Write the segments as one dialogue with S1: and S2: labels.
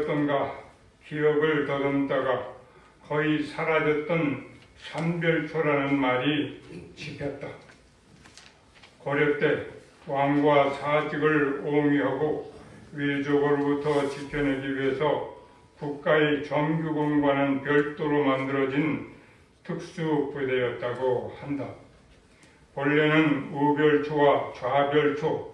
S1: 어떤가 기억을 더듬다가 거의 사라졌던 삼별초라는 말이 집혔다. 고려 때 왕과 사직을 옹위하고 외족으로부터 지켜내기 위해서 국가의 정규군과는 별도로 만들어진 특수부대였다고 한다. 본래는 우별초와 좌별초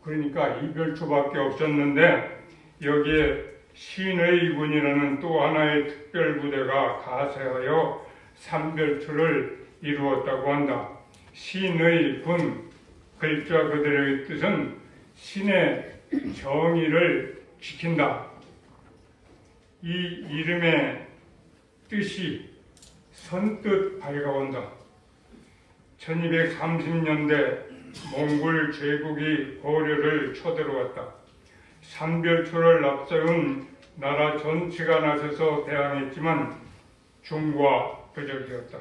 S1: 그러니까 이별초밖에 없었는데 여기에 신의군이라는 또 하나의 특별부대가 가세하여 삼별초를 이루었다고 한다. 신의군, 글자 그대로의 뜻은 신의 정의를 지킨다. 이 이름의 뜻이 선뜻 밝아온다. 1230년대 몽골 제국이 고려를 쳐들어왔다. 삼별초를 앞세운 나라 전체가 나서서 대항했지만 중과 부적이었다.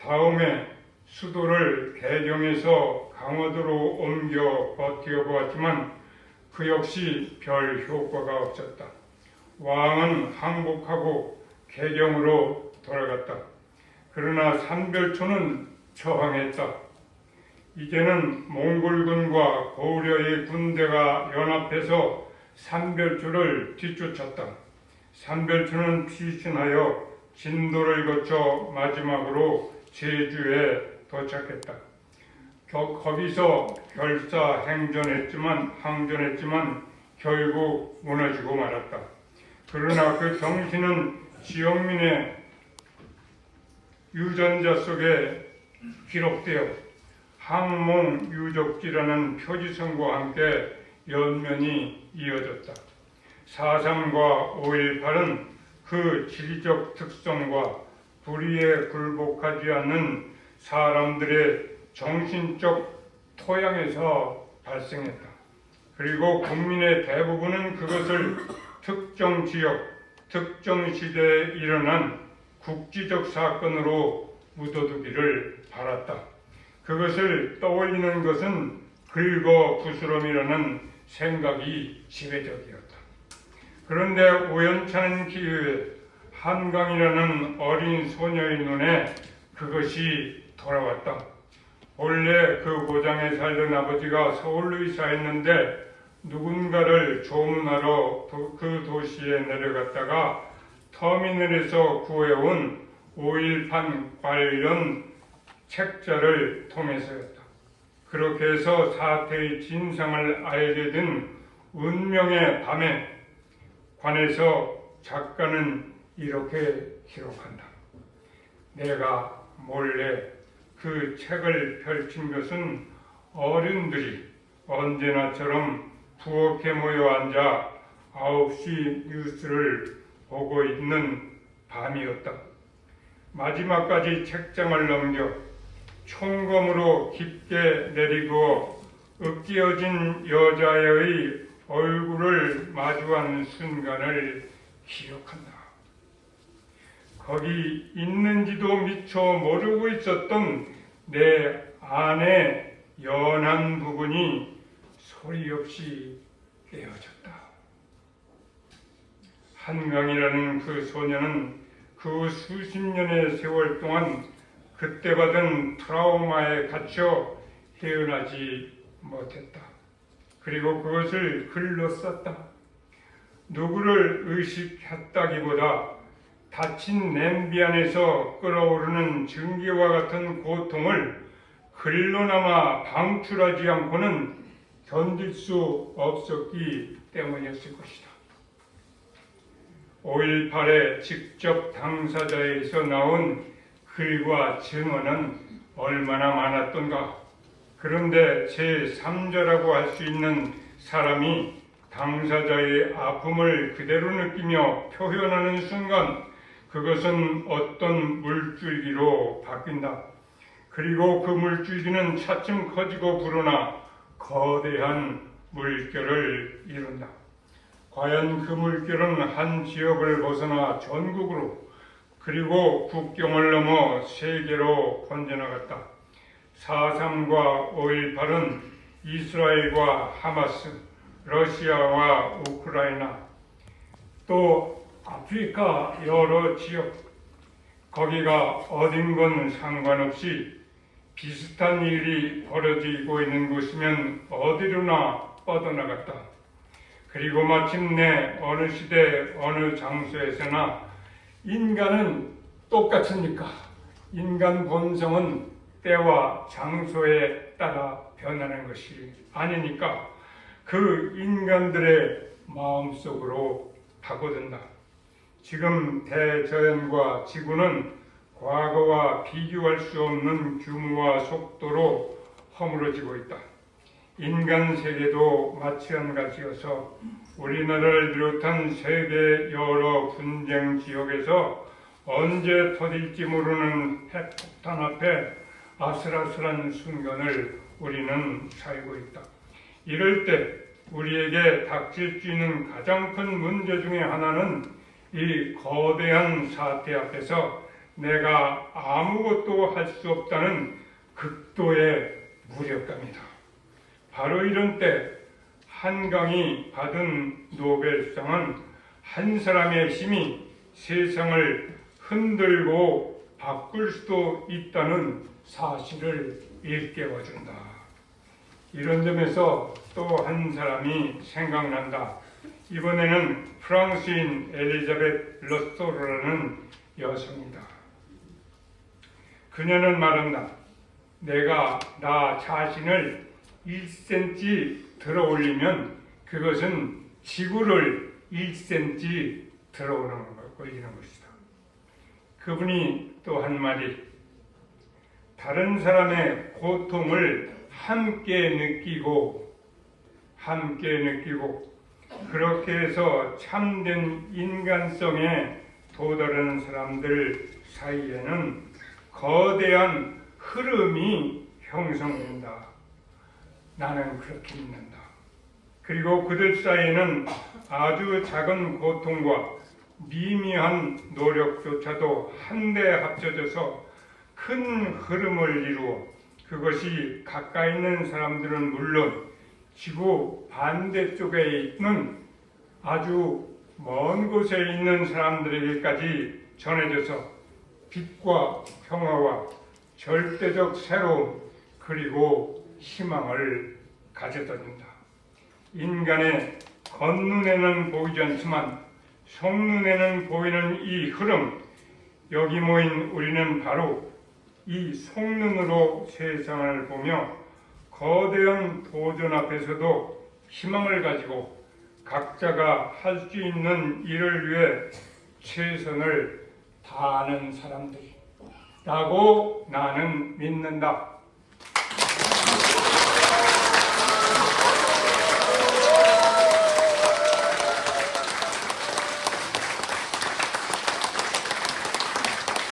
S1: 다음에 수도를 개경에서 강화도로 옮겨 버텨보았지만 그 역시 별 효과가 없었다. 왕은 항복하고 개경으로 돌아갔다. 그러나 삼별초는 저항했다. 이제는 몽골군과 고려의 군대가 연합해서 삼별초를 뒤쫓았다. 삼별초는 피신하여 진도를 거쳐 마지막으로 제주에 도착했다. 거기서 항전했지만 결국 무너지고 말았다. 그러나 그 정신은 지역민의 유전자 속에 기록되어 항몽유적지라는 표지성과 함께 연면이 이어졌다. 4.3과 5.18은 그 지리적 특성과 불의에 굴복하지 않는 사람들의 정신적 토양에서 발생했다. 그리고 국민의 대부분은 그것을 특정 지역, 특정 시대에 일어난 국지적 사건으로 묻어두기를 바랐다. 그것을 떠올리는 것은 긁어부스럼이라는 생각이 지배적이었다. 그런데 우연찮은 기회에 한강이라는 어린 소녀의 눈에 그것이 돌아왔다. 원래 그 고장에 살던 아버지가 서울로 이사했는데 누군가를 조문하러 그 도시에 내려갔다가 터미널에서 구해온 5.18 관련 책자를 통해서였다. 그렇게 해서 사태의 진상을 알게 된 운명의 밤에 관해서 작가는 이렇게 기록한다. 내가 몰래 그 책을 펼친 것은 어른들이 언제나처럼 부엌에 모여 앉아 9시 뉴스를 보고 있는 밤이었다. 마지막까지 책장을 넘겨 총검으로 깊게 내리고 으깨어진 여자의 얼굴을 마주한 순간을 기억한다. 거기 있는지도 미처 모르고 있었던 내 안의 연한 부분이 소리 없이 깨어졌다. 한강이라는 그 소녀는 그 수십 년의 세월 동안 그때 받은 트라우마에 갇혀 헤어나지 못했다. 그리고 그것을 글로 썼다. 누구를 의식했다기보다 닫힌 냄비 안에서 끓어오르는 증기와 같은 고통을 글로나마 방출하지 않고는 견딜 수 없었기 때문이었을 것이다. 5.18의 직접 당사자에서 나온 글과 증언은 얼마나 많았던가. 그런데 제3자라고 할 수 있는 사람이 당사자의 아픔을 그대로 느끼며 표현하는 순간 그것은 어떤 물줄기로 바뀐다. 그리고 그 물줄기는 차츰 커지고 불어나 거대한 물결을 이룬다. 과연 그 물결은 한 지역을 벗어나 전국으로 그리고 국경을 넘어 세계로 번져나갔다. 4.3과 5.18은 이스라엘과 하마스, 러시아와 우크라이나, 또 아프리카 여러 지역, 거기가 어딘 건 상관없이 비슷한 일이 벌어지고 있는 곳이면 어디로나 뻗어나갔다. 그리고 마침내 어느 시대 어느 장소에서나 인간은 똑같으니까 인간 본성은 때와 장소에 따라 변하는 것이 아니니까 그 인간들의 마음속으로 파고든다. 지금 대자연과 지구는 과거와 비교할 수 없는 규모와 속도로 허물어지고 있다. 인간 세계도 마찬가지여서 우리나라를 비롯한 세계 여러 분쟁 지역에서 언제 터질지 모르는 핵폭탄 앞에 아슬아슬한 순간을 우리는 살고 있다. 이럴 때 우리에게 닥칠 수 있는 가장 큰 문제 중에 하나는 이 거대한 사태 앞에서 내가 아무것도 할 수 없다는 극도의 무력감이다. 바로 이런 때 한강이 받은 노벨상은 한 사람의 힘이 세상을 흔들고 바꿀 수도 있다는 사실을 일깨워준다. 이런 점에서 또 한 사람이 생각난다. 이번에는 프랑스인 엘리자베트 러소르라는 여성이다. 그녀는 말한다. 내가 나 자신을 1cm 들어 올리면 그것은 지구를 1cm 들어 올리는 것이다. 그분이 또 한 마디, 다른 사람의 고통을 함께 느끼고 그렇게 해서 참된 인간성에 도달하는 사람들 사이에는 거대한 흐름이 형성된다. 나는 그렇게 믿는다. 그리고 그들 사이에는 아주 작은 고통과 미미한 노력조차도 한데 합쳐져서 큰 흐름을 이루어 그것이 가까이 있는 사람들은 물론 지구 반대쪽에 있는 아주 먼 곳에 있는 사람들에게까지 전해져서 빛과 평화와 절대적 새로움 그리고 희망을 가져다준다. 인간의 겉눈에는 보이지 않지만 속눈에는 보이는 이 흐름, 여기 모인 우리는 바로 이 속눈으로 세상을 보며 거대한 도전 앞에서도 희망을 가지고 각자가 할 수 있는 일을 위해 최선을 다하는 사람들이라고 나는 믿는다.